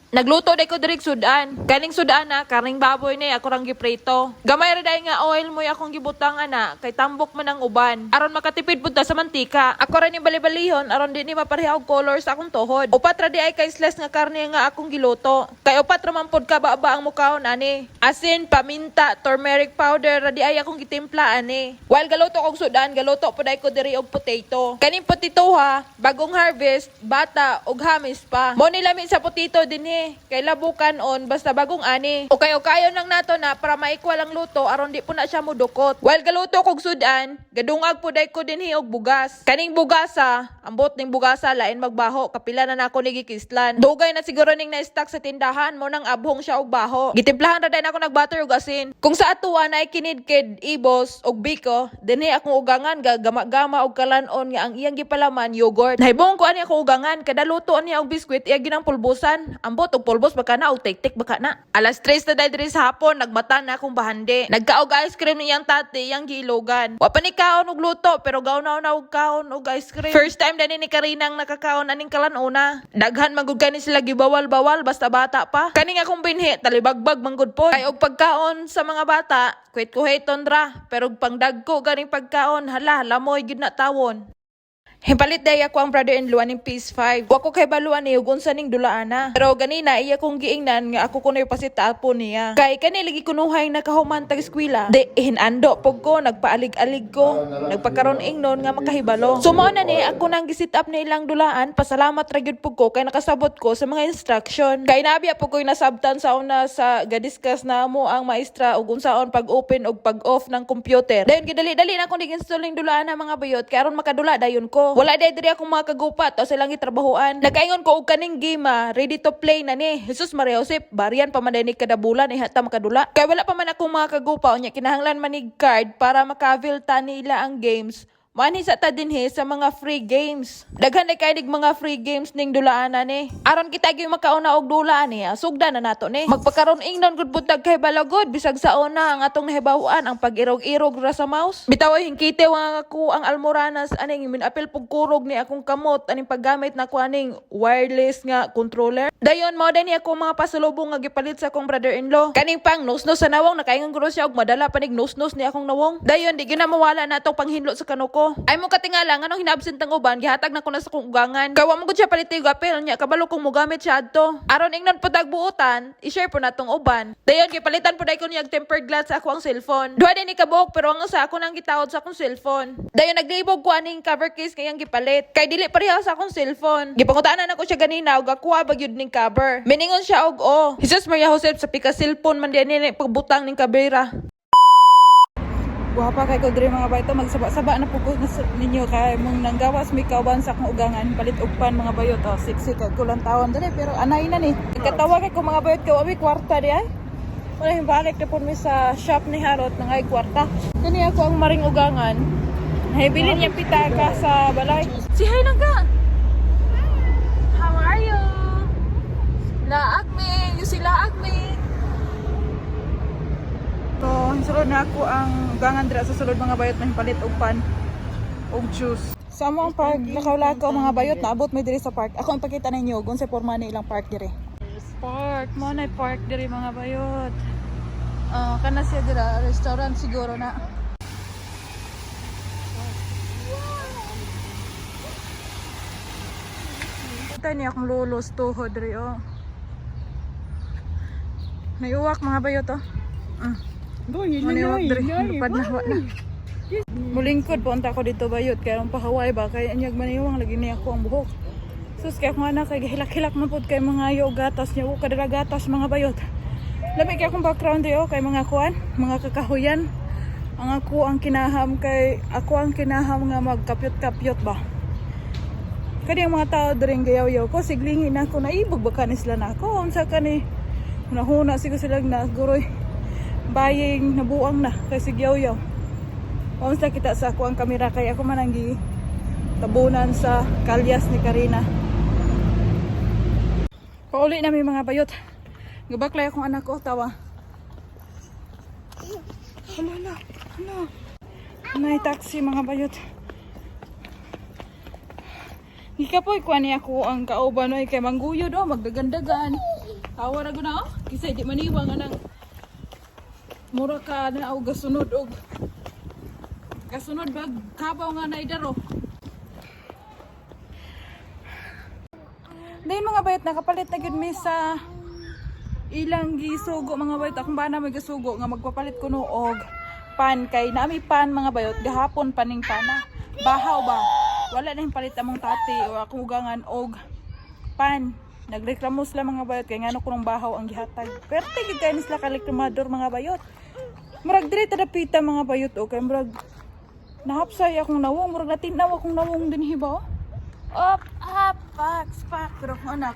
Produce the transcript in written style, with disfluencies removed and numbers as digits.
Nagluto day ko direk sudan. Kaning sudan na karning baboy ni ako rang giprito. Gamay ra day nga oil mo akong gibutang ana kay tambok man ang uban. Aron makatipid pud ta sa mantika. Ako ra ni bali-balihon aron di ni mapareha og color sa akong tuhod. Upat ra di ay kay slice nga karne nga akong giluto. Kay upat ra man pud ka ba ang mukhaon ani. Asin, paminta, turmeric powder ra di ay akong gitimpla ani. While galuto kog sudan, galuto pud ay ko diri og potato. Kaning potato ha, bagong harvest, bata og hamis pa. Mo ni lami sa potato dinhi. Kay labukan on basta bagong ani. O kayo nang nato na para maikwal ang luto aron di po na siya mudukot. While galuto kog sudan, gadungag po day ko dinhi og bugas. Kaning bugasa, ambot ning bugasa lain magbaho, kapila na nako ni gikislan. Dugay na siguro ning na-stock sa tindahan mo nang abhong siya og baho. Gitimplahan ra day nako nagbutter og asin. Kung sa atuwa na kinidkid ibos og biko, dinhi akong ugangan gama-gama og kalanon nga ang iyang gipalaman yogurt. Nahibong ko ani ako ugangan kada luto niya og biskwit iya ginang pulbusan. Ambot og pulbos baka na og tik-tik baka na. Alas 3 na diri sa hapon nagmata na akong bahande. Nagkaog ice cream niyang tate iyang giilogan. Wa pa ni kaon og luto pero gawnaw na og kaon og ice cream. First time dani ni Karinang nakakaon aning kalanuna. Daghan magud kani sila gibawal-bawal basta bata pa. Kaning akong binhi talibagbag manggod po. Ay og pagkaon sa mga bata, kuhit-kuhiton ra pero pangdagko ganing pagkaon hala lamoy gid na tawon. Himpalit day ako ang brother-in-law ning PS5. Wa ko kay baluan ni ug unsa ning dulaana. Pero ganina iya kong giingnan nga ako kunoy pasita po niya. Kay kani lagi kunuhay nakahuman tag eskwela. De hinando pog ko nagpaalig-alig ko. Nagpakaron ingnon nga makahibalo. Sumo na ni ako nang gisit up ni ilang dulaan. Pasalamat ra gyud pug ko kay nakasabot ko sa mga instruction. Kay nabiya pug koy nasabtan sa una sa gadiscuss na mo ang maestra ug unsaon pag-open ug pag-off ng computer. Dayon gidali-dali na akong nag-install ning dulaana mga bayot kay aron makadula dayon ko. Wala day diri akong mga kagupat o silang gitrabahoan. Nakaingon ko og kaning game ready to play na ni. Jesus Maria Josep, barian pa man ni kada bulan ihata makadula. Kay wala pa man akong mga kagupa unya kinahanglan manig card para maka-avail ta nila ang games. Manhi sa ta dinhi sa mga free games. Daghan na kay mga free games ning dulaanan ni. Aron kita gyud makauna og dulaan ni, sugdan na nato ni. Magpakaron ingnon gud butag kay balagod bisag sa una ang atong nahibawan ang pag-irog-irog ra sa mouse. Bitaw hingkite nga ako ang almoranas aning minapil pug kurog ni akong kamot aning paggamit na ko aning wireless nga controller. Dayon mao din ako mga pasulubong nga gipalit sa akong brother-in-law. Kaning pang nose-nose sa nawong nakaingon guro siya og madala panig nose-nose ni akong nawong. Dayon di gyud na mawala na atong panghinlo sa kanuko. Ay mo katingala nganong hinabsent ang uban gihatag na ko na sa kong ugangan. Kawa mo gud siya palitig apel nya kabalo kong mogamit siya adto. Aron ingnon pud buutan, i-share po natong uban. Dayon gipalitan pud ay ko niyag tempered glass sa ako ang cellphone. Duha din ni kabuok pero ang sa ako nang gitawod sa akong cellphone. Dayon naglibog ko aning cover case kayang gipalit. Kay dili pareha sa akong cellphone. Gipangutanan ako siya ganina og akuha ba gyud ning cover. Miningon siya og Jesus Maria Josep sa pika cellphone man diyan ni pagbutang ning kabera. Wapa kay ko diri mga bayto magsaba-saba na pugos ninyo kay mong nanggawas mi kauban sa akong ugangan palit ugpan mga bayot siksik kay kulang tawon dali pero anay na ni katawa kay ko mga bayot kay ami kwarta di ay wala himbalik na pud mi sa shop ni Harot nang ay kwarta kani ako ang maring ugangan nahibili niya pitaka sa balay si hay nangga how are you laak mi you sila akmi. So, sulod na ako ang ugangan dira sa sulod mga bayot na himpalit og pan og juice. Sa among park lakaw-lakaw mga bayot naabot may diri sa park. Ako ang pakita ninyo kung sa porma ni ilang park diri. Park, mo na park diri mga bayot. Kana siya dira restaurant siguro na. Kita ni akong lolos tuhod diri May uwak mga bayot Lupad na hawa na. Mulingkod po unta ko dito bayot kaya ang pahaway ba kaya anyag maniwang lagi niya ako ang buhok. Sus kaya kung anak kay hilak-hilak man pud kay mga yo gatas niya kadira gatas mga bayot. Labi kay akong background kay mga kuan, mga kakahuyan. Ang ako ang kinaham nga magkapyot-kapyot ba. Kani ang mga tao diring gayaw-yaw ko siglingin ako naibog ba kanis sila nako unsa kani hunahuna siguro sila na guroy baying nabuang na kay sigyaw-yaw. Onsa kita sa ako ang kamera kay ako man ang tabunan sa kalyas ni Karina. Pauli na may mga bayot. Gabaklay akong anak ko tawa. Hala. Nay taxi mga bayot. Ikapoy kuan ni ako ang kauban oy kay mangguyod magdagandagan. Tawa na ko na oh. Kisay di maniwa nga nang mura ka na og gasunod og gasunod bag kabaw nga na idaro. Dahil mga bayot nakapalit na gud mi sa ilang gisugo mga bayot akong bana may gisugo nga magpapalit ko no og pan kay naami pan mga bayot gahapon paning pana. Bahaw ba? Wala na yung palit among tati o akong ugangan og pan. Nagreklamo sila mga bayot kay ngano kunong bahaw ang gihatag. Pero tigid kay sila kalekremador mga bayot. Murag diri tadapita mga bayot o kay murag nahapsay akong nawong murag natinaw akong nawong dinhi ba? Op, pak, pero anak.